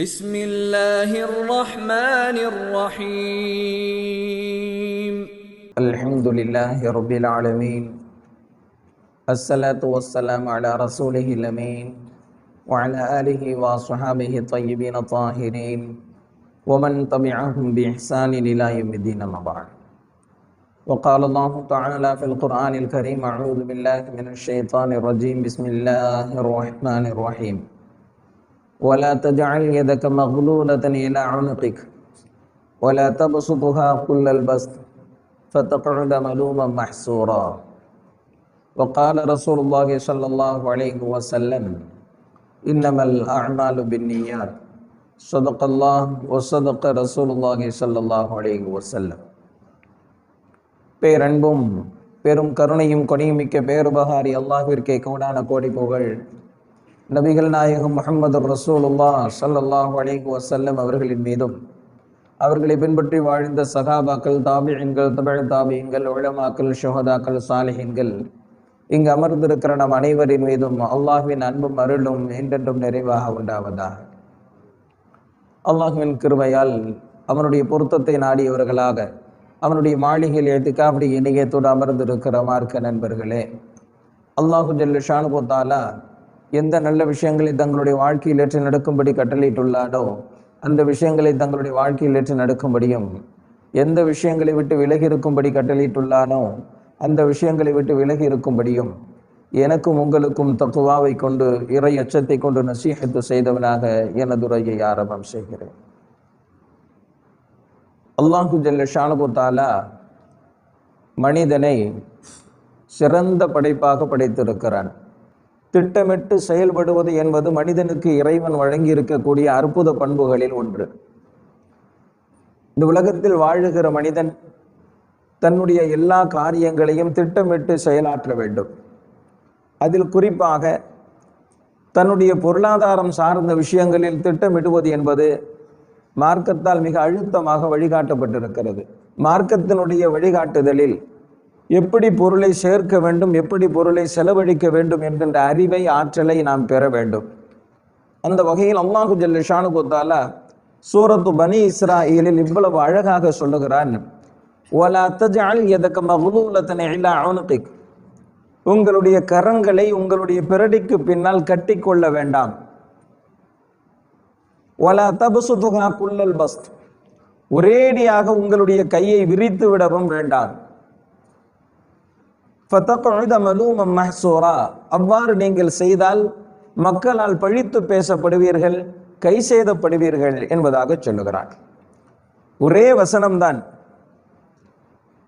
بسم الله الرحمن الرحيم الحمد لله رب العالمين الصلاة والسلام على رسوله الأمين وعلى آله وصحابه الطيبين الطاهرين ومن تبعهم بإحسان إلى يوم الدين أما بعد. وقال الله تعالى في القرآن الكريم: أعوذ بالله من الشيطان الرجيم، بسم الله الرحمن الرحيم. ولا تجعل يدك مغلولة إلى عنقك ولا تبسطها كل البسط فتقعد ملوما محسورا. وقال رسول الله صلى الله عليه وسلم: إنما الأعمال بالنيات. صدق الله وصدق رسول الله صلى الله عليه وسلم. பேரன்பும் பெரும் கருணையும் கொடியுமிக்க பேருபகாரி அல்லாஹ்விற்கே கோடான கோடி புகழ். நபிகள் நாயகம் முஹம்மது ரசூலுல்லாஹ் ஸல்லல்லாஹு அலைஹி வஸல்லம் அவர்களின் மீதும், அவர்களை பின்பற்றி வாழ்ந்த சஹாபாக்கள், தாபிஈன்கள், தபஅ தாபிஈன்கள், உலமாக்கள், ஷுஹதாக்கள், சாலிஹீன்கள், இங்கு அமர்ந்திருக்கிற நம் அனைவரின் மீதும் அல்லாஹ்வின் அன்பும் அருளும் என்றென்றும் நிறைவாக உண்டாவதாக. அல்லாஹ்வின் கிருபையால் அவனுடைய பொருத்தத்தை நாடியவர்களாக அவனுடைய மாளிகையில் இஅ்திகாஃப் இணையத்தோடு அமர்ந்திருக்கிற மார்க்க நண்பர்களே, அல்லாஹு ஜல்ல ஷானுஹு தஆலா எந்த நல்ல விஷயங்களை தங்களுடைய வாழ்க்கையில் ஏற்று நடக்கும்படி கட்டளையிட்டுள்ளாரோ அந்த விஷயங்களை தங்களுடைய வாழ்க்கையில் ஏற்று நடக்கும்படியும், எந்த விஷயங்களை விட்டு விலகி இருக்கும்படி கட்டளையிட்டுள்ளானோ அந்த விஷயங்களை விட்டு விலகி இருக்கும்படியும் எனக்கும் உங்களுக்கும் தக்வாவை கொண்டு, இறை அச்சத்தை கொண்டு நசீஹத்து செய்தவனாக எனது உரையை ஆரம்பம் செய்கிறேன். அல்லாஹு ஜல்ல ஷானுஹு தஆலா மனிதனை சிறந்த படைப்பாக படைத்திருக்கிறான். திட்டமிட்டு செயல்படுவது என்பது மனிதனுக்கு இறைவன் வழங்கி இருக்கக்கூடிய அற்புத பண்புகளில் ஒன்று. இந்த உலகத்தில் வாழுகிற மனிதன் தன்னுடைய எல்லா காரியங்களையும் திட்டமிட்டு செயலாற்ற வேண்டும். அதில் குறிப்பாக தன்னுடைய பொருளாதாரம் சார்ந்த விஷயங்களில் திட்டமிடுவது என்பது மார்க்கத்தால் மிக அழுத்தமாக வழிகாட்டப்பட்டிருக்கிறது. மார்க்கத்தினுடைய வழிகாட்டுதலில் எப்படி பொருளை சேர்க்க வேண்டும், எப்படி பொருளை செலவழிக்க வேண்டும் என்கின்ற அறிவை, ஆற்றலை நாம் பெற வேண்டும். அந்த வகையில் அல்லாஹு ஜல்ல ஷானுஹு தஆலா சூரத்து பனி இஸ்ராயீலில் இவ்வளவு அழகாக சொல்லுகிறான்: வலா தஜஅல் யதக மக்லூலத்தன் இலா உனுகிக். உங்களுடைய கரங்களை உங்களுடைய பிறடிக்கு பின்னால் கட்டிக்கொள்ள வேண்டாம். வலா தபசுதுஹா குல்லல் பஸ்த். ஒரேடியாக உங்களுடைய கையை விரித்து விடவும் வேண்டாம். அவ்வாறு நீங்கள் செய்தால் மக்களால் பழித்து பேசப்படுவீர்கள், கை செய்தப்படுவீர்கள் என்பதாக சொல்லுகிறார். ஒரே வசனம்தான்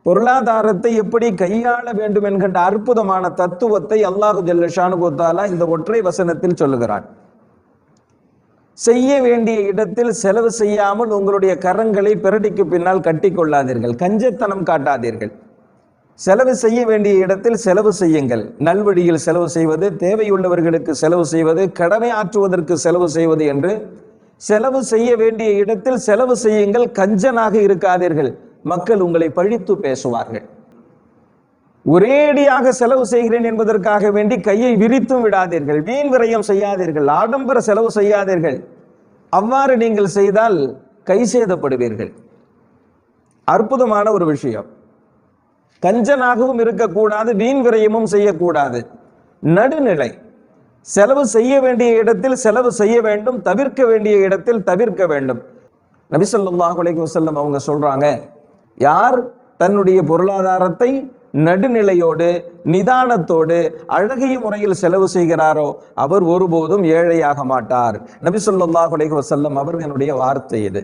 பொருளாதாரத்தை எப்படி கையாள வேண்டும் என்கின்ற அற்புதமான தத்துவத்தை அல்லாஹு ஜல்ல ஷானுஹு தஆலா இந்த ஒற்றை வசனத்தில் சொல்லுகிறான். செய்ய வேண்டிய இடத்தில் செலவு செய்யாமல் உங்களுடைய கரங்களை பிறடிக்கு பின்னால் கட்டி கொள்ளாதீர்கள், கஞ்சத்தனம் காட்டாதீர்கள். செலவு செய்ய வேண்டிய இடத்தில் செலவு செய்யுங்கள். நல்வழியில் செலவு செய்வது, தேவையுள்ளவர்களுக்கு செலவு செய்வது, கடமை ஆற்றுவதற்கு செலவு செய்வது என்று செலவு செய்ய வேண்டிய இடத்தில் செலவு செய்யுங்கள். கஞ்சனாக இருக்காதீர்கள், மக்கள் உங்களை பழித்து பேசுவார்கள். ஒரேடியாக செலவு செய்கிறேன் என்பதற்காக வேண்டி கையை விரித்தும் விடாதீர்கள், வீண் விரயம் செய்யாதீர்கள், ஆடம்பர செலவு செய்யாதீர்கள். அவ்வாறு நீங்கள் செய்தால் கை செய்தப்படுவீர்கள். அற்புதமான ஒரு விஷயம். கஞ்சனாகவும் இருக்கக்கூடாது, வீண் விரயமும் செய்யக்கூடாது. நடுநிலை. செலவு செய்ய வேண்டிய இடத்தில் செலவு செய்ய வேண்டும், தவிர்க்க வேண்டிய இடத்தில் தவிர்க்க வேண்டும். நபி ஸல்லல்லாஹு அலைஹி வஸல்லம் அவங்க சொல்றாங்க, யார் தன்னுடைய பொருளாதாரத்தை நடுநிலையோடு, நிதானத்தோடு, அழகிய முறையில் செலவு செய்கிறாரோ அவர் ஒருபோதும் ஏழையாக மாட்டார். நபி ஸல்லல்லாஹு அலைஹி வஸல்லம் அவர்களுடைய வார்த்தை இது.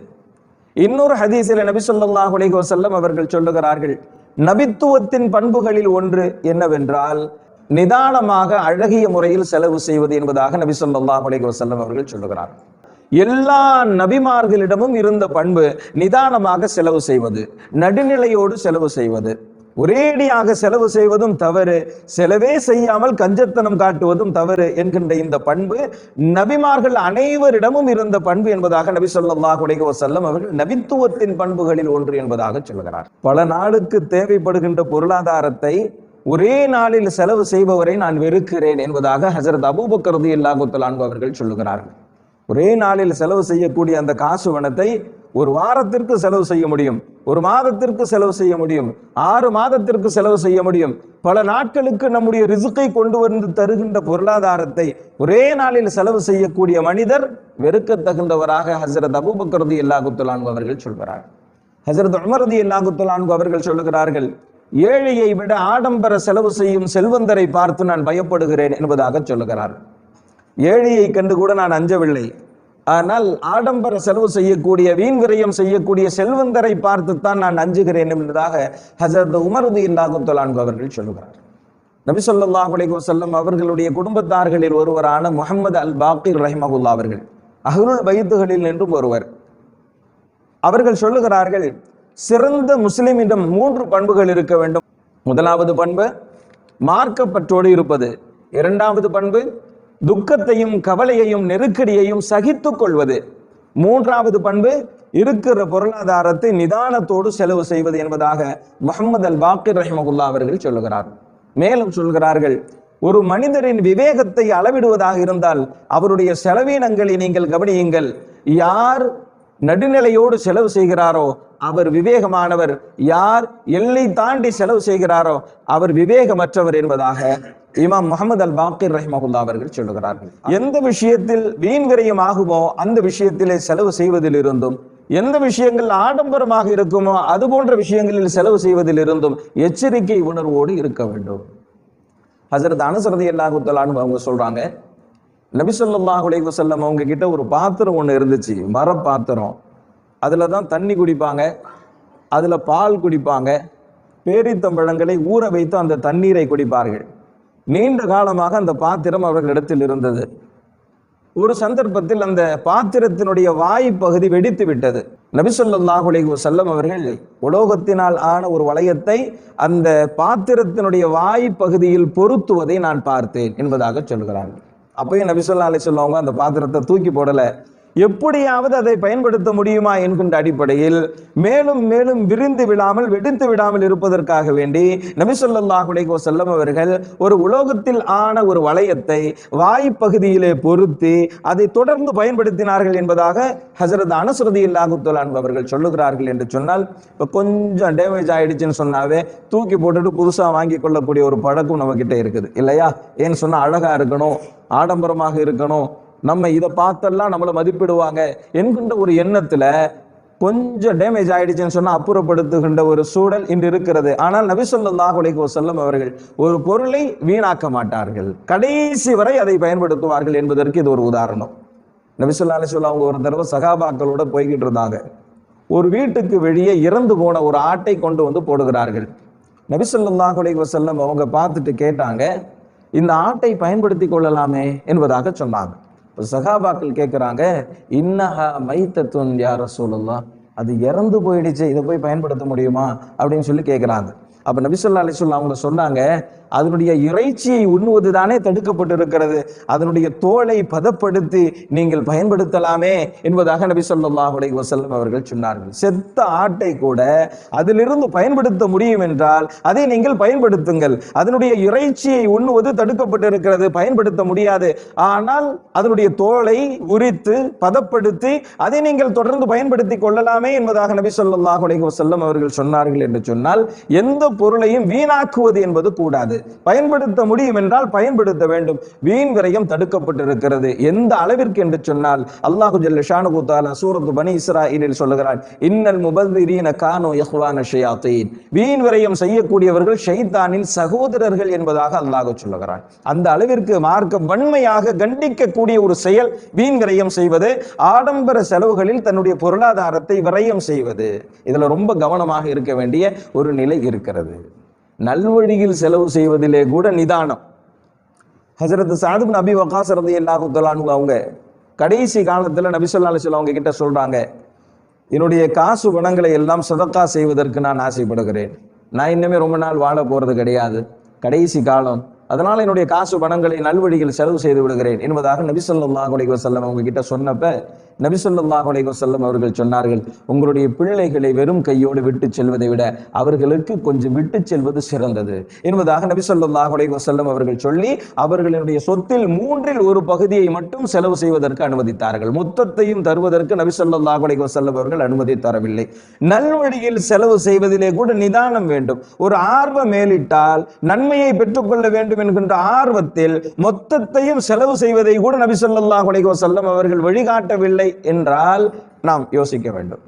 இன்னொரு ஹதீஸில் நபி ஸல்லல்லாஹு அலைஹி வஸல்லம் அவர்கள் சொல்லுகிறார்கள், நபித்துவத்தின் பண்புகளில் ஒன்று என்னவென்றால் நிதானமாக அழகிய முறையில் செலவு செய்வது என்பதாக நபி ஸல்லல்லாஹு அலைஹி வஸல்லம் அவர்கள் சொல்லுகிறார். எல்லா நபிமார்களிடமும் இருந்த பண்பு நிதானமாக செலவு செய்வது, நடுநிலையோடு செலவு செய்வது. ஒரேடியாக செலவு செய்வதும் தவறு, செலவே செய்யாமல் கஞ்சத்தனம் காட்டுவதும் தவறு என்கின்ற இந்த பண்பு நபிமார்கள் அனைவரிடமும் இருந்த பண்பு என்பதாக நபி ஸல்லல்லாஹு அலைஹி வஸல்லம் அவர்கள் நபித்துவத்தின் பண்புகளில் ஒன்று என்பதாக சொல்கிறார். பல நாளுக்கு தேவைப்படுகின்ற பொருளாதாரத்தை ஒரே நாளில் செலவு செய்பவரை நான் வெறுக்கிறேன் என்பதாக ஹஜ்ரத் அபூபக்கர் ரலியல்லாஹு தஆலா அன்ஹு அவர்கள் சொல்லுகிறார்கள். ஒரே நாளில் செலவு செய்யக்கூடிய அந்த காசு பணத்தை ஒரு வாரத்திற்கு செலவு செய்ய முடியும், ஒரு மாதத்திற்கு செலவு செய்ய முடியும், 6 மாதத்திற்கு செலவு செய்ய முடியும். பல நாட்களுக்கு நம்முடைய ரிசுக்கை கொண்டு வந்து தருகின்ற பொருளாதாரத்தை ஒரே நாளில் செலவு செய்யக்கூடிய மனிதர் வெறுக்கத்தகுந்தவராக ஹசரத் அபூபக்கர் ரலியல்லாஹு தஆலா அன்ஹு அவர்கள் சொல்கிறார். ஹசரத் உமர் ரலியல்லாஹு தஆலா அன்ஹு அவர்கள் சொல்லுகிறார்கள், ஏழையை விட ஆடம்பர செலவு செய்யும் செல்வந்தரை பார்த்து நான் பயப்படுகிறேன் என்பதாக சொல்லுகிறார். ஏழையை கண்டு கூட நான் அஞ்சவில்லை, ஆனால் ஆடம்பர செலவு செய்யக்கூடிய, வீண் விரயம் செய்யக்கூடிய செல்வந்தரை பார்த்துத்தான் நான் அஞ்சுகிறேன் என்பதாக ஹஜரத் உமர் ரலியல்லாஹு தஆலா அன்ஹு அவர்கள் சொல்லுகிறார். நபி ஸல்லல்லாஹு அலைஹி வஸல்லம் அவர்களுடைய குடும்பத்தார்களில் ஒருவரான முஹம்மது அல் பாக்கிர் ரஹிமஹுல்லாஹ் அவர்கள் அஹ்லுல் பைத்துகளில் என்றும் ஒருவர். அவர்கள் சொல்லுகிறார்கள், சிறந்த முஸ்லிமிடம் 3 பண்புகள் இருக்க வேண்டும். முதலாவது பண்பு மார்க்கப்பற்றோடு இருப்பது. இரண்டாவது பண்பு துக்கத்தையும் கவலையையும் நெருக்கடியையும் சகித்துக் கொள்வது. மூன்றாவது பண்பு இருக்கிற பொருளாதாரத்தை நிதானத்தோடு செலவு செய்வது என்பதாக முஹம்மது அல் பாக்கிர் ரஹிமஹுல்லாஹ் அவர்கள் சொல்லுகிறார். மேலும் சொல்கிறார்கள், ஒரு மனிதரின் விவேகத்தை அளவிடுவதாக இருந்தால் அவருடைய செலவீனங்களை நீங்கள் கவனியுங்கள். யார் நடுநிலையோடு செலவு செய்கிறாரோ அவர் விவேகமானவர், யார் எல்லை தாண்டி செலவு செய்கிறாரோ அவர் விவேகமற்றவர் என்பதாக இமாம் முஹம்மது அல் பாக்கிர் ரஹிமஹுல்லாஹ் அவர்கள் சொல்லுகிறார்கள். எந்த விஷயத்தில் வீண் விரயம் ஆகுமோ அந்த விஷயத்திலே செலவு செய்வதில் இருந்தும், எந்த விஷயங்கள் ஆடம்பரமாக இருக்குமோ அது போன்ற விஷயங்களில் செலவு செய்வதில் இருந்தும் எச்சரிக்கை உணர்வோடு இருக்க வேண்டும். ஹஜரத் அனஸ் ரலியல்லாஹு தஆலா அன்ஹு அவங்க சொல்றாங்க, நபி ஸல்லல்லாஹு அலைஹி வஸல்லம் அவங்க கிட்ட ஒரு பாத்திரம் ஒன்று இருந்துச்சு, மர பாத்திரம். அதுல தான் தண்ணி குடிப்பாங்க, அதுல பால் குடிப்பாங்க, பேரித்தம்பழங்களை ஊற வைத்து அந்த தண்ணீரை குடிப்பார்கள். நீண்ட காலமாக அந்த பாத்திரம் அவர்களிடத்தில் இருந்தது. ஒரு சந்தர்ப்பத்தில் அந்த பாத்திரத்தினுடைய வாய் பகுதி வெடித்து விட்டது. நபி ஸல்லல்லாஹு அலைஹி வஸல்லம் அவர்கள் உலோகத்தினால் ஆன ஒரு வளையத்தை அந்த பாத்திரத்தினுடைய வாய் பகுதியில் பொருத்துவதை நான் பார்த்தேன் என்பதாக சொல்கிறார்கள். அப்பயும் நபி ஸல்லல்லாஹு அலைஹி வஸல்லம் அவங்க அந்த பாத்திரத்தை தூக்கி போடல, எப்படியாவது அதை பயன்படுத்த முடியுமா என்கின்ற அடிப்படையில் மேலும் மேலும் விரிந்து விடாமல் வெடித்து விடாமல் இருப்பதற்காக வேண்டி நபி ஸல்லல்லாஹு அலைஹி வஸல்லம் அவர்கள் ஒரு உலோகத்தில் ஆன ஒரு வளையத்தை வாய்ப்பகுதியிலே பொருத்தி அதை தொடர்ந்து பயன்படுத்தினார்கள் என்பதாக ஹஜரத் அனஸ் ரலியல்லாஹு தஆலா அன்ஹு அவர்கள் சொல்லுகிறார்கள். என்று சொன்னால் இப்போ கொஞ்சம் டேமேஜ் ஆயிடுச்சுன்னு சொன்னாவே தூக்கி போட்டுட்டு புதுசாக வாங்கி கொள்ளக்கூடிய ஒரு பழக்கம் நம்ம கிட்ட இருக்குது இல்லையா? ஏன்னு சொன்னால் அழகா இருக்கணும், ஆடம்பரமாக இருக்கணும், நம்ம இதை பார்த்தெல்லாம் நம்மளை மதிப்பிடுவாங்க என்கின்ற ஒரு எண்ணத்துல கொஞ்சம் டேமேஜ் ஆயிடுச்சுன்னு சொன்னா அப்புறப்படுத்துகின்ற ஒரு சூழல் இன்று இருக்கிறது. ஆனால் நபி ஸல்லல்லாஹு அலைஹி வஸல்லம் அவர்கள் ஒரு பொருளை வீணாக்க மாட்டார்கள், கடைசி வரை அதை பயன்படுத்துவார்கள் என்பதற்கு இது ஒரு உதாரணம். நபி ஸல்லல்லாஹு அலைஹி வஸல்லம் அவங்க ஒரு தடவை சகாபாக்களோட போய்கிட்டு இருந்தாங்க. ஒரு வீட்டுக்கு வெளியே இறந்து போன ஒரு ஆட்டை கொண்டு வந்து போடுகிறார்கள். நபி ஸல்லல்லாஹு அலைஹி வஸல்லம் அவங்க பார்த்துட்டு கேட்டாங்க, இந்த ஆட்டை பயன்படுத்தி கொள்ளலாமே என்பதாக சொன்னாங்க. சகாபாக்கள் கேட்கிறாங்க, இன்னஹா மைத்தத்துன் யா ரசூலுல்லாஹ், அது இறந்து போயிடுச்சு, இதை போய் பயன்படுத்த முடியுமா அப்படின்னு சொல்லி கேட்கிறாங்க. அப்ப நபி ஸல்லல்லாஹு அலைஹி வஸல்லம் அவங்க சொன்னாங்க, அதனுடைய இறைச்சியை உண்ணுவது தானே தடுக்கப்பட்டிருக்கிறது, அதனுடைய தோலை பதப்படுத்தி நீங்கள் பயன்படுத்தலாமே என்பதாக நபி ஸல்லல்லாஹு அலைஹி வஸல்லம் அவர்கள் சொன்னார்கள். செத்த ஆட்டை கூட அதிலிருந்து பயன்படுத்த முடியும் என்றால் அதை நீங்கள் பயன்படுத்துங்கள். அதனுடைய இறைச்சியை உண்ணுவது தடுக்கப்பட்டிருக்கிறது, பயன்படுத்த முடியாது. ஆனால் அதனுடைய தோலை உரித்து பதப்படுத்தி அதை நீங்கள் தொடர்ந்து பயன்படுத்தி கொள்ளலாமே என்பதாக நபி ஸல்லல்லாஹு அலைஹி வஸல்லம் அவர்கள் சொன்னார்கள். என்று சொன்னால் எந்த பொருளையும் வீணாக்குவது என்பது கூடாது. பயன்படுத்த முடியும் என்றால் பயன்படுத்த வேண்டும். வீண் விரயம் தடுக்கப்பட்டிருக்கிறது. எந்த அளவிற்கு என்று சொன்னால் அல்லாஹு ஜல்ல ஷானுஹு தஆலா சூரத்து பனி இஸ்ராயீலில் சொல்லுகிறார், இன்னல் முபذிரீன கானூ இஹ்வான ஷயாத்தீன், வீண் விரயம் செய்யக்கூடியவர்கள் ஷைத்தானின் சகோதரர்கள் என்பதாக அல்லாஹ் சொல்லுகிறார். அந்த அளவிற்கு மார்க்கம் வன்மையாக கண்டிக்கக்கூடிய ஒரு செயல் வீண் விரயம் செய்வது, ஆடம்பர செலவுகளில் தன்னுடைய பொருளாதாரத்தை விரயம் செய்வது. இதுல ரொம்ப கவனமாக இருக்க வேண்டிய ஒரு நிலை இருக்கிறது. நல்வழியில் செலவு செய்வதிலே கூட நிதானம். ஹஜரத் சஅத் இப்னு அபி வக்காஸ் ரலியல்லாஹு தஆலா அன்ஹு அவங்க கடைசி காலத்துல நபி ஸல்லல்லாஹு அலைஹி வஸல்லம் அவங்க கிட்ட சொல்றாங்க, என்னுடைய காசு பணங்களை எல்லாம் சதக்கா செய்வதற்கு நான் ஆசைப்படுகிறேன். நான் இன்னுமே ரொம்ப நாள் வாழ போறது கிடையாது, கடைசி காலம், அதனால என்னுடைய காசு பணங்களை நல்வழியில் செலவு செய்து விடுகிறேன் என்பதாக நபி ஸல்லல்லாஹு அலைஹி வஸல்லம் அவங்க கிட்ட சொன்னப்ப நபி ஸல்லல்லாஹு அலைஹி வஸல்லம் அவர்கள் சொன்னார்கள், உங்களுடைய பிள்ளைகளை வெறும் கையோடு விட்டு செல்வதை விட அவர்களுக்கு கொஞ்சம் விட்டு செல்வது சிறந்தது என்பதாக நபி ஸல்லல்லாஹு அலைஹி வஸல்லம் அவர்கள் சொல்லி அவர்களுடைய சொத்தில் 1/3 பகுதியை மட்டும் செலவு செய்வதற்கு அனுமதித்தார்கள். மொத்தத்தையும் தருவதற்கு நபி ஸல்லல்லாஹு அலைஹி வஸல்லம் அவர்கள் அனுமதி தரவில்லை. நல்வழியில் செலவு செய்வதிலே கூட நிதானம் வேண்டும். ஒரு ஆர்வம் மேலிட்டால் நன்மையை பெற்றுக்கொள்ள வேண்டும் என்கின்ற ஆர்வத்தில் மொத்தத்தையும் செலவு செய்வதை கூட நபி ஸல்லல்லாஹு அலைஹி வஸல்லம் அவர்கள் வழிகாட்டவில்லை என்றால் நாம் யோசிக்க வேண்டும்.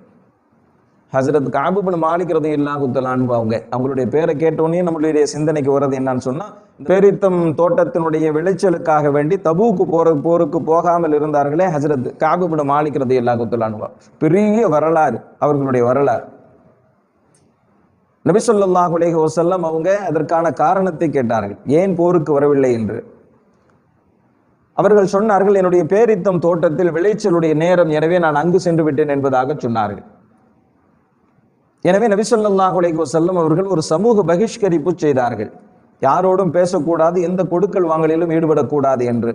ஹஜ்ரத் கஅப் இப்னு மாலிக் ரலியல்லாஹு தஆலா அன்ஹு அவங்களுடைய பேரை கேட்டோன்னே நம்மளுடைய சிந்தனைக்கு வர்றது என்னன்னு சொன்னா, பேரித்தம் தோட்டத்தினுடைய விளைச்சலுக்காக வேண்டி தபூக்கு போருக்கு போகாமல் இருந்தார்களே ஹஜ்ரத் கஅப் இப்னு மாலிக் ரலியல்லாஹு தஆலா அன்ஹு. பெரிய வரலாறு அவர்களுடைய வரலாறு. நபி ஸல்லல்லாஹு அலைஹி வஸல்லம் அவங்க அதற்கான காரணத்தை கேட்டார்கள், ஏன் போருக்கு வரவில்லை என்று. அவர்கள் சொன்னார்கள், என்னுடைய பேரித்தம் தோட்டத்தில் விளைச்சலுடைய நேரம், எனவே நான் அங்கு சென்று விட்டேன் என்பதாக சொன்னார்கள். எனவே நபி ஸல்லல்லாஹு அலைஹி வஸல்லம் அவர்கள் ஒரு சமூக பகிஷ்கரிப்பு செய்தார்கள். யாரோடும் பேசக்கூடாது, எந்த கொடுக்கல் வாங்கலிலும் ஈடுபடக்கூடாது என்று.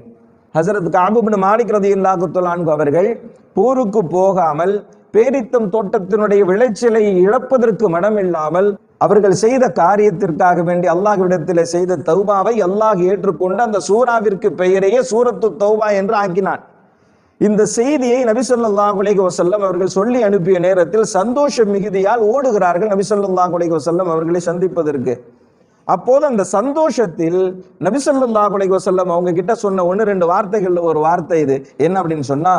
ஹஜ்ரத் கஅப் இப்னு மாலிக் ரலியல்லாஹு தஆலா அன்ஹு அவர்கள் போருக்கு போகாமல் பேரித்தம் தோட்டத்தினுடைய விளைச்சலை இழப்பதற்கு மனமில்லாமல் அவர்கள் செய்த காரியத்திற்காக வேண்டி அல்லாஹ்விடத்தில் செய்த தௌபாவை அல்லாஹ் ஏற்றுக்கொண்டு அந்த சூராவிற்கு பெயரையே சூரத்து தௌபா என்று ஆக்கினான். இந்த செய்தியை நபி ஸல்லல்லாஹு அலைஹி வஸல்லம் அவர்கள் சொல்லி அனுப்பிய நேரத்தில் சந்தோஷ மிகுதியால் ஓடுகிறார்கள் நபி ஸல்லல்லாஹு அலைஹி வஸல்லம் அவர்களை சந்திப்பதற்கு. அப்போது அந்த சந்தோஷத்தில் நபி ஸல்லல்லாஹு அலைஹி வஸல்லம் அவங்க கிட்ட சொன்ன 1-2 வார்த்தைகள்ல ஒரு வார்த்தை இது என்ன அப்படின்னு சொன்னா,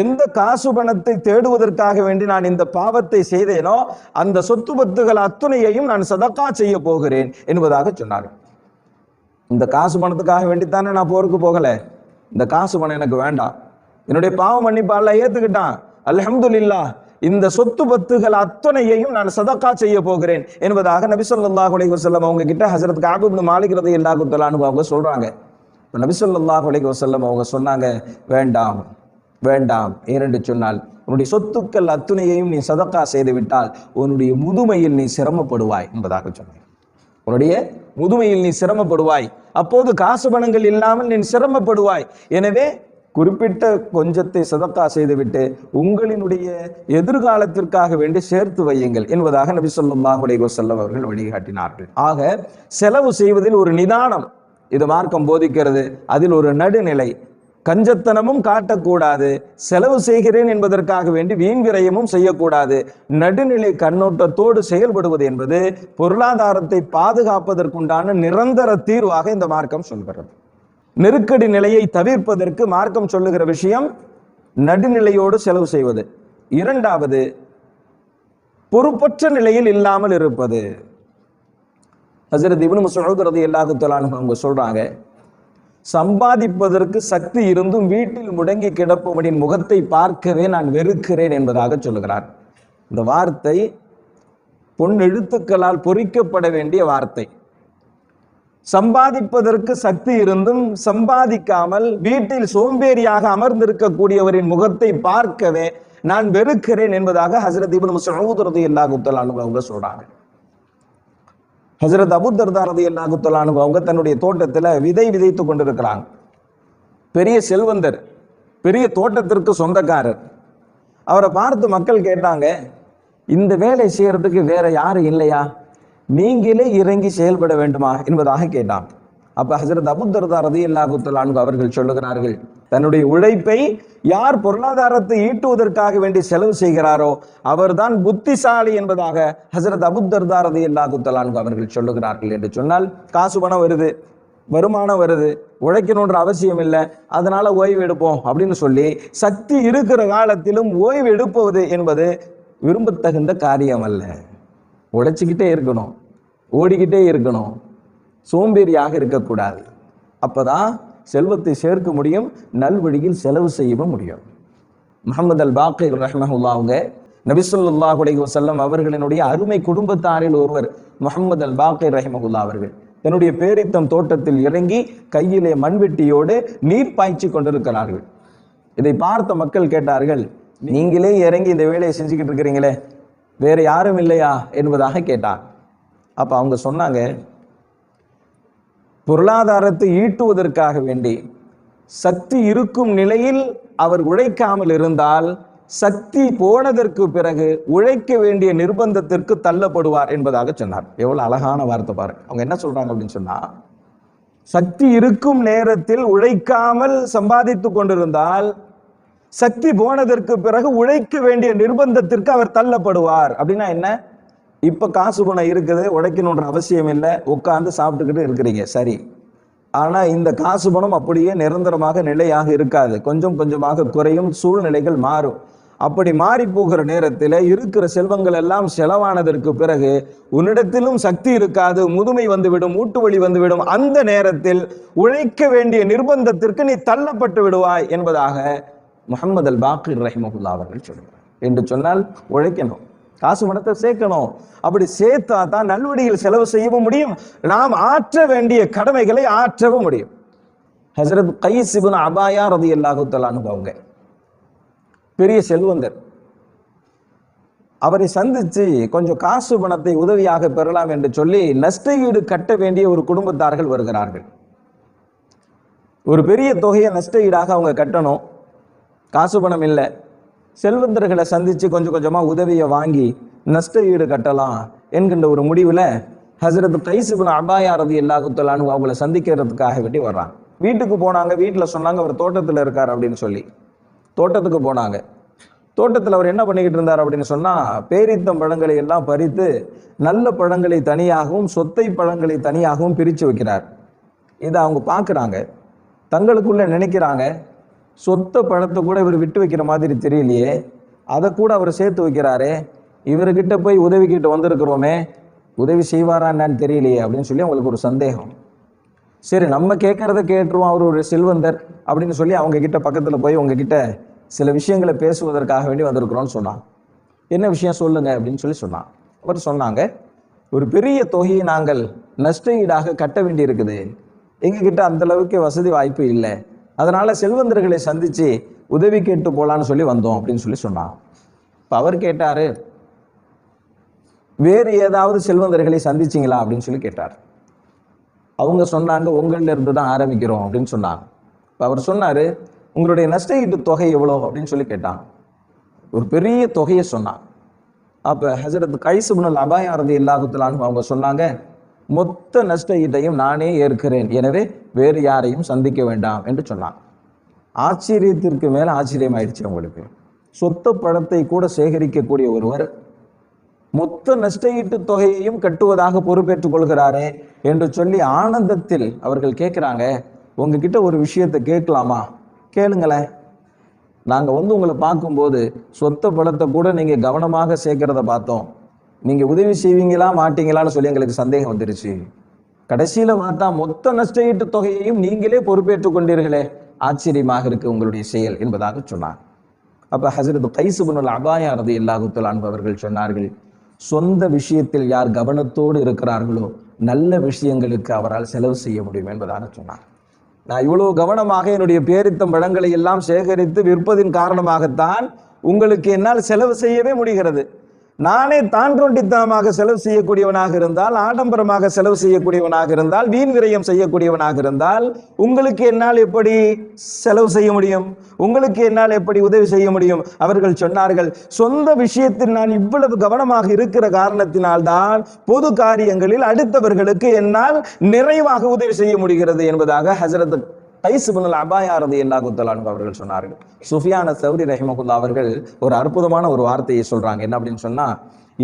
எந்த காசு பணத்தை தேடுவதற்காக வேண்டி நான் இந்த பாவத்தை செய்தேனோ அந்த சொத்து பத்துகள் அத்துணையையும் நான் சதக்கா செய்ய போகிறேன் என்பதாக சொன்னார்கள். இந்த காசு பணத்துக்காக வேண்டித்தானே நான் போருக்கு போகல, இந்த காசு பணம் எனக்கு வேண்டாம், என்னுடைய பாவம் மன்னிப்பு அல்லாஹ் ஏத்துக்கிட்டான், அல்ஹம்துலில்லாஹ், இந்த சொத்து பத்துகள் அத்தனையையும் நான் சதக்கா செய்ய போகிறேன் என்பதாக நபி ஸல்லல்லாஹு அலைஹி வஸல்லம் அவங்க கிட்ட ஹஜ்ரத் கஅப் இப்னு மாலிக் ரலியல்லாஹு தஆலா அன்ஹு அவங்க சொல்றாங்க. நபி ஸல்லல்லாஹு அலைஹி வஸல்லம் அவங்க சொன்னாங்க, வேண்டாம் வேண்டாம், ஏனென்று சொன்னால் உன்னுடைய சொத்துக்கள் அத்துணையையும் நீ சதக்கா செய்து விட்டால் உன்னுடைய முதுமையில் நீ சிரமப்படுவாய் என்பதாக சொன்னார். உன்னுடைய முதுமையில் நீ சிரமப்படுவாய், அப்போது காசு பணங்கள் இல்லாமல் நீ சிரமப்படுவாய். எனவே குறிப்பிட்ட கொஞ்சத்தை சதக்கா செய்துவிட்டு உங்களினுடைய எதிர்காலத்திற்காக வேண்டி சேர்த்து வையுங்கள் என்பதாக நபி ஸல்லல்லாஹு அலைஹி வஸல்லம் அவர்கள் வழிகாட்டினார்கள். ஆக செலவு செய்வதில் ஒரு நிதானம் இது மார்க்கம் போதிக்கிறது. அதில் ஒரு நடுநிலை, கஞ்சத்தனமும் காட்டக்கூடாது, செலவு செய்கிறேன் என்பதற்காக வேண்டி வீண் விரயமும் செய்யக்கூடாது. நடுநிலை கண்ணோட்டத்தோடு செயல்படுவது என்பது பொருளாதாரத்தை பாதுகாப்பதற்குண்டான நிரந்தர தீர்வாக இந்த மார்க்கம் சொல்கிறது. நெருக்கடி நிலையை தவிர்ப்பதற்கு மார்க்கம் சொல்லுகிற விஷயம் நடுநிலையோடு செலவு செய்வது. இரண்டாவது, பொறுப்பற்ற நிலையில் இல்லாமல் இருப்பது. ஹஜ்ரத் இப்னு மஸ்ஊத் ரலியல்லாஹு தஆலா அன்ஹு அவங்க சொல்றாங்க, சம்பாதிப்பதற்கு சக்தி இருந்தும் வீட்டில் முடங்கி கிடப்பவனின் முகத்தை பார்க்கவே நான் வெறுக்கிறேன் என்பதாக சொல்லுகிறார். இந்த வார்த்தை பொன் எழுத்துக்களால் பொறிக்கப்பட வேண்டிய வார்த்தை. சம்பாதிப்பதற்கு சக்தி இருந்தும் சம்பாதிக்காமல் வீட்டில் சோம்பேறியாக அமர்ந்திருக்கக்கூடியவரின் முகத்தை பார்க்கவே நான் வெறுக்கிறேன் என்பதாக ஹஜ்ரத் இப்னு மஸ்ஊத் ரலியல்லாஹு தஆலா அன்ஹு அவங்க சொல்றாங்க. ஹஜ்ரத் அபூ தர்தா ரலியல்லாஹு தஆலா அன்ஹு அவங்க தன்னுடைய தோட்டத்தில் விதை விதைத்து கொண்டிருக்கிறாங்க. பெரிய செல்வந்தர், பெரிய தோட்டத்திற்கு சொந்தக்காரர். அவரை பார்த்து மக்கள் கேட்டாங்க, இந்த வேலை செய்யறதுக்கு வேற யாரும் இல்லையா, நீங்களே இறங்கி செயல்பட வேண்டுமா என்பதாக கேட்டான். அப்ப ஹஜ்ரத் அபூ தர்தா ரலியல்லாஹு தஆலா அன்ஹு அவர்கள் சொல்லுகிறார்கள், தன்னுடைய உழைப்பை யார் பொருளாதாரத்தை ஈட்டுவதற்காக வேண்டி செலவு செய்கிறாரோ அவர்தான் புத்திசாலி என்பதாக ஹஜ்ரத் அபூ தர்தா ரலியல்லாஹு தஆலா அன்ஹு அவர்கள் சொல்லுகிறார்கள். என்று சொன்னால் காசு பணம் வருது, வருமானம் வருது, உழைக்கணுன்ற அவசியம் இல்லை, அதனால ஓய்வு எடுப்போம் அப்படின்னு சொல்லி சக்தி இருக்கிற காலத்திலும் ஓய்வு எடுப்பது என்பது விரும்பத்தகுந்த காரியம் அல்ல. உழைச்சிக்கிட்டே இருக்கணும், ஓடிக்கிட்டே இருக்கணும், சோம்பேறியாக இருக்கக்கூடாது. அப்பதான் செல்வத்தை சேர்க்க முடியும், நல்வழியில் செலவு செய்யவும் முடியும். முஹம்மது அல் பாக்கிர் ரஹ்மஹுல்லாஹ் அவங்க நபி ஸல்லல்லாஹு அலைஹி வஸல்லம் அவர்களினுடைய அருமை குடும்பத்தாரில் ஒருவர் முஹம்மது அல் பாக்கிர் ரஹ்மஹுல்லாஹ் அவர்கள் தன்னுடைய பேரித்தம் தோட்டத்தில் இறங்கி கையிலே மண்வெட்டியோடு நீர் பாய்ச்சி கொண்டிருக்கிறார்கள். இதை பார்த்த மக்கள் கேட்டார்கள், நீங்களே இறங்கி இந்த வேலையை செஞ்சுக்கிட்டு இருக்கிறீங்களே, வேற யாரும் இல்லையா என்பதாக கேட்டார். அப்ப அவங்க சொன்னாங்க, பொருளாதாரத்தை ஈட்டுவதற்காக வேண்டி சக்தி இருக்கும் நிலையில் அவர் உழைக்காமல் இருந்தால் சக்தி போனதற்கு பிறகு உழைக்க வேண்டிய நிர்பந்தத்திற்கு தள்ளப்படுவார் என்பதாக சொன்னார். எவ்வளவு அழகான வார்த்தை பாருங்க. அவங்க என்ன சொல்றாங்க அப்படின்னு சொன்னா, சக்தி இருக்கும் நேரத்தில் உழைக்காமல் சம்பாதித்து கொண்டிருந்தால் சக்தி போனதற்கு பிறகு உழைக்க வேண்டிய நிர்பந்தத்திற்கு அவர் தள்ளப்படுவார். அப்படின்னா என்ன? இப்ப காசு பணம் இருக்குது, உழைக்கணுன்ற அவசியம் இல்லை, உட்கார்ந்து சாப்பிட்டுக்கிட்டு இருக்கிறீங்க, சரி. ஆனா இந்த காசு பணம் அப்படியே நிரந்தரமாக நிலையாக இருக்காது, கொஞ்சம் கொஞ்சமாக குறையும், சூழ்நிலைகள் மாறும். அப்படி மாறி போகிற நேரத்தில் இருக்கிற செல்வங்கள் எல்லாம் செலவானதற்கு பிறகு உன்னிடத்திலும் சக்தி இருக்காது, முதுமை வந்துவிடும், மூட்டு வலி வந்துவிடும். அந்த நேரத்தில் உழைக்க வேண்டிய நிர்பந்தத்திற்கு நீ தள்ளப்பட்டு விடுவாய் என்பதாக முஹம்மது அல் பாக்கிர் ரஹிமஹுல்லா அவர்கள் சொல்கிறார். என்று சொன்னால் உழைக்கணும், காசு பணத்தை சேர்க்கணும். அப்படி சேர்த்தா தான் நல்வழியில் செலவு செய்யவும் முடியும், நாம் ஆற்ற வேண்டிய கடமைகளை ஆற்றவும் முடியும். ஹஜ்ரத் கைஸ் இப்னு அபாயா ரலியல்லாஹு தஆலா அன்ஹு அவங்க பெரிய செல்வந்தர். அவரை சந்திச்சு கொஞ்சம் காசு பணத்தை உதவியாக பெறலாம் என்று சொல்லி நஷ்ட ஈடு கட்ட வேண்டிய ஒரு குடும்பத்தார்கள் வருகிறார்கள். ஒரு பெரிய தொகையை நஷ்ட ஈடாக அவங்க கட்டணும், காசு பணம் இல்லை. செல்வந்தர்களை சந்திச்சு கொஞ்சம் கொஞ்சமா உதவியை வாங்கி நஷ்ட ஈடு கட்டலாம் என்கின்ற ஒரு முடிவுல ஹஜ்ரத் கைஸ் இப்னு அபாயா ரலியல்லாஹு தஆலா அன்ஹு அவங்களை சந்திக்கிறதுக்காக வேண்டி வர்றாங்க. வீட்டுக்கு போனாங்க. வீட்டில் சொன்னாங்க அவர் தோட்டத்தில் இருக்கார் அப்படின்னு சொல்லி தோட்டத்துக்கு போனாங்க. தோட்டத்தில் அவர் என்ன பண்ணிக்கிட்டு இருந்தார் அப்படின்னு சொன்னா, பேரித்தம் பழங்களை எல்லாம் பறித்து நல்ல பழங்களை தனியாகவும் சொத்தை பழங்களை தனியாகவும் பிரித்து வைக்கிறார். இதை அவங்க பார்க்குறாங்க, தங்களுக்குள்ள நினைக்கிறாங்க, சொத்த பழத்தை கூட இவர் விட்டு வைக்கிற மாதிரி தெரியலையே, அதை கூட அவர் சேர்த்து வைக்கிறாரே, இவர்கிட்ட போய் உதவிக்கிட்டு வந்திருக்கிறோமே, உதவி செய்வாரா என்னன்னு தெரியலையே அப்படின்னு சொல்லி அவங்களுக்கு ஒரு சந்தேகம். சரி, நம்ம கேட்கறத கேட்டுருவோம், அவர் ஒரு செல்வந்தர் அப்படின்னு சொல்லி அவங்க கிட்ட பக்கத்தில் போய் உங்ககிட்ட சில விஷயங்களை பேசுவதற்காக வேண்டி வந்திருக்கிறோம்னு சொன்னான். என்ன விஷயம் சொல்லுங்க அப்படின்னு சொல்லி சொன்னான். அவர் சொன்னாங்க, ஒரு பெரிய தொகையை நாங்கள் நஷ்ட ஈடாக கட்ட வேண்டி இருக்குது, எங்ககிட்ட அந்த அளவுக்கு வசதி வாய்ப்பு இல்லை, அதனால செல்வந்தர்களை சந்திச்சு உதவி கேட்டு போலான்னு சொல்லி வந்தோம் அப்படின்னு சொல்லி சொன்னான். இப்போ அவர் கேட்டாரு, வேறு ஏதாவது செல்வந்தர்களை சந்திச்சிங்களா அப்படின்னு சொல்லி கேட்டார். அவங்க சொன்னாங்க, உங்களில் இருந்து தான் ஆரம்பிக்கிறோம் அப்படின்னு சொன்னாங்க. இப்போ அவர் சொன்னாரு, உங்களுடைய நஷ்ட ஈட்டு தொகை எவ்வளோ அப்படின்னு சொல்லி கேட்டாங்க. ஒரு பெரிய தொகையை சொன்னாங்க. அப்போ ஹஜ்ரத் கைஸ் இப்னு அபாயா ரலியல்லாஹு தஆலா அன்ஹு அவங்க சொன்னாங்க, மொத்த நஷ்ட ஈட்டையும் நானே ஏற்கிறேன், எனவே வேறு யாரையும் சந்திக்க வேண்டாம் என்று சொன்னாங்க. ஆச்சரியத்திற்கு மேலே ஆச்சரியம் ஆயிடுச்சு அவங்களுக்கு. சொத்த பழத்தை கூட சேகரிக்கக்கூடிய ஒருவர் மொத்த நஷ்ட ஈட்டு தொகையையும் கட்டுவதாக பொறுப்பேற்றுக் கொள்கிறாரே என்று சொல்லி ஆனந்தத்தில் அவர்கள் கேட்குறாங்க, உங்ககிட்ட ஒரு விஷயத்தை கேட்கலாமா? கேளுங்களேன். நாங்கள் உங்களை பார்க்கும்போது சொத்த பழத்தை கூட நீங்கள் கவனமாக சேர்க்கிறத பார்த்தோம், நீங்கள் உதவி செய்வீங்களா மாட்டீங்களான்னு சொல்லி எங்களுக்கு சந்தேகம் வந்துருச்சு. கடைசியில் பார்த்தா மொத்த நஷ்ட ஈட்டு தொகையையும் நீங்களே பொறுப்பேற்றுக் கொண்டீர்களே, ஆச்சரியமாக இருக்கு உங்களுடைய செயல் என்பதாக சொன்னார். அப்போ ஹஜ்ரத் கைஸ் இப்னு அபாயா ரலியல்லாஹு தஆலா அன்ஹு அவர்கள் சொன்னார்கள், சொந்த விஷயத்தில் யார் கவனத்தோடு இருக்கிறார்களோ நல்ல விஷயங்களுக்கு அவரால் செலவு செய்ய முடியும் என்பதாக சொன்னார். நான் இவ்வளவு கவனமாக என்னுடைய பேரித்தம் பழங்களை எல்லாம் சேகரித்து விற்பதின் காரணமாகத்தான் உங்களுக்கு என்னால் செலவு செய்யவே முடிகிறது. நானே தான்றொண்டித்தனமாக செலவு செய்யக்கூடியவனாக இருந்தால், ஆடம்பரமாக செலவு செய்யக்கூடியவனாக இருந்தால், வீண் விரயம் செய்யக்கூடியவனாக இருந்தால் உங்களுக்கு என்னால் எப்படி செலவு செய்ய முடியும்? உங்களுக்கு என்னால் எப்படி உதவி செய்ய முடியும்? அவர்கள் சொன்னார்கள், சொந்த விஷயத்தில் நான் இவ்வளவு கவனமாக இருக்கிற காரணத்தினால்தான் பொது காரியங்களில் அடுத்தவர்களுக்கு என்னால் நிறைவாக உதவி செய்ய முடிகிறது என்பதாக ஹஜ்ரத் கைஸ் இப்னு அபாயா ரலியல்லாஹு தஆலா அன்ஹு அவர்கள் சொன்னார்கள். சுஃபியான் அஸ்-ஸௌரி ரஹிமஹுல்லாஹ் அவர்கள் ஒரு அற்புதமான ஒரு வார்த்தையை சொல்றாங்க. என்ன அப்படின்னு சொன்னா,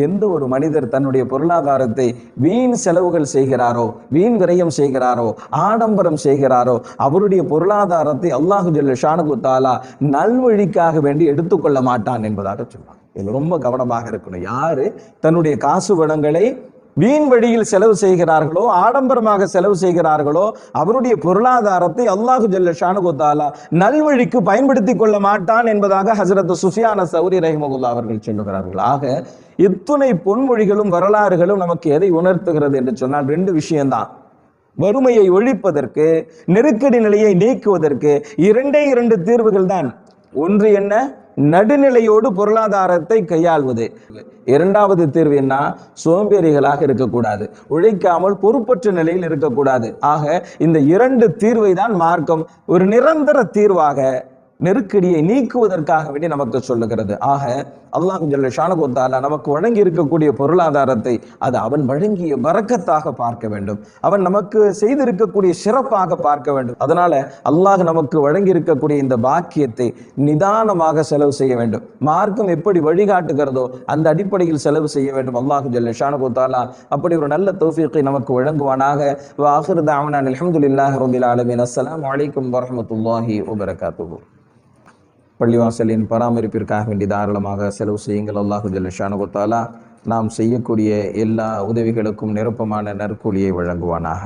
எந்த ஒரு மனிதர் தன்னுடைய பொருளாதாரத்தை வீண் செலவுகள் செய்கிறாரோ, வீண் விரயம் செய்கிறாரோ, ஆடம்பரம் செய்கிறாரோ, அவருடைய பொருளாதாரத்தை அல்லாஹு ஜல்ல ஷானஹு தஆலா நல்வழிக்காக வேண்டி எடுத்துக்கொள்ள மாட்டான் என்பதாக சொன்னாங்க. இது ரொம்ப கவனமாக இருக்கணும். யாரு தன்னுடைய காசு பணங்களை வீண் வழியில் செலவு செய்கிறார்களோ, ஆடம்பரமாக செலவு செய்கிறார்களோ, அவருடைய பொருளாதாரத்தை அல்லாஹு ஜல்ல ஷானஹு தஆலா நல்வழிக்கு பயன்படுத்தி கொள்ள மாட்டான் என்பதாக ஹஜ்ரத் சுஃபியான் அஸ்-ஸௌரி ரஹிமஹுல்லாஹ் அவர்கள் சொல்லுகிறார்கள். ஆக இத்துணை பொன்மொழிகளும் வரலாறுகளும் நமக்கு எதை உணர்த்துகிறது என்று சொன்னால், ரெண்டு விஷயம்தான். வறுமையை ஒழிப்பதற்கு, நெருக்கடி நிலையை நீக்குவதற்கு இரண்டே இரண்டு தீர்வுகள் தான். ஒன்று என்ன? நடுநிலையோடு பொருளாதாரத்தை கையாள்வது. இரண்டாவது தீர்வு என்ன? சோம்பேறிகளாக இருக்கக்கூடாது, உழைக்காமல் பொறுப்பற்ற நிலையில் இருக்கக்கூடாது. ஆக இந்த இரண்டு தீர்வை தான் மார்க்கம் ஒரு நிரந்தர தீர்வாக நெருக்கடியை நீக்குவதற்காக வேண்டி நமக்கு சொல்லுகிறது. ஆக அல்லாஹ் ஜல்ல ஷானஹு வ தஆலா நமக்கு வழங்கி இருக்கக்கூடிய பொருளாதாரத்தை அது அவன் வழங்கிய பரக்கத்தாக பார்க்க வேண்டும், அவன் நமக்கு செய்திருக்கக்கூடிய சிறப்பாக பார்க்க வேண்டும். அதனால அல்லாஹ் நமக்கு வழங்கி இருக்கக்கூடிய இந்த பாக்கியத்தை நிதானமாக செலவு செய்ய வேண்டும். மார்க்கம் எப்படி வழிகாட்டுகிறதோ அந்த அடிப்படையில் செலவு செய்ய வேண்டும். அல்லாஹ் ஜல்ல ஷானஹு வ தஆலா அப்படி ஒரு நல்ல தௌஃபீக்கை நமக்கு வழங்குவானாக. வ ஆகிரு தஅவானா அல்ஹம்துலில்லாஹி ரப்பில் ஆலமீன். அஸ்ஸலாமு அலைக்கும் வரஹ்மத்துல்லாஹி வ பரகாத்துஹு. பள்ளிவாசலின் பராமரிப்பிற்காக வேண்டி தாராளமாக செலவு செய்யுங்கள். அல்லாஹு ஜல்ல ஷானஹு வ தஆலா நாம் செய்யக்கூடிய எல்லா உதவிகளுக்கும் நிரப்பமான நற்கூலியை வழங்குவானாக.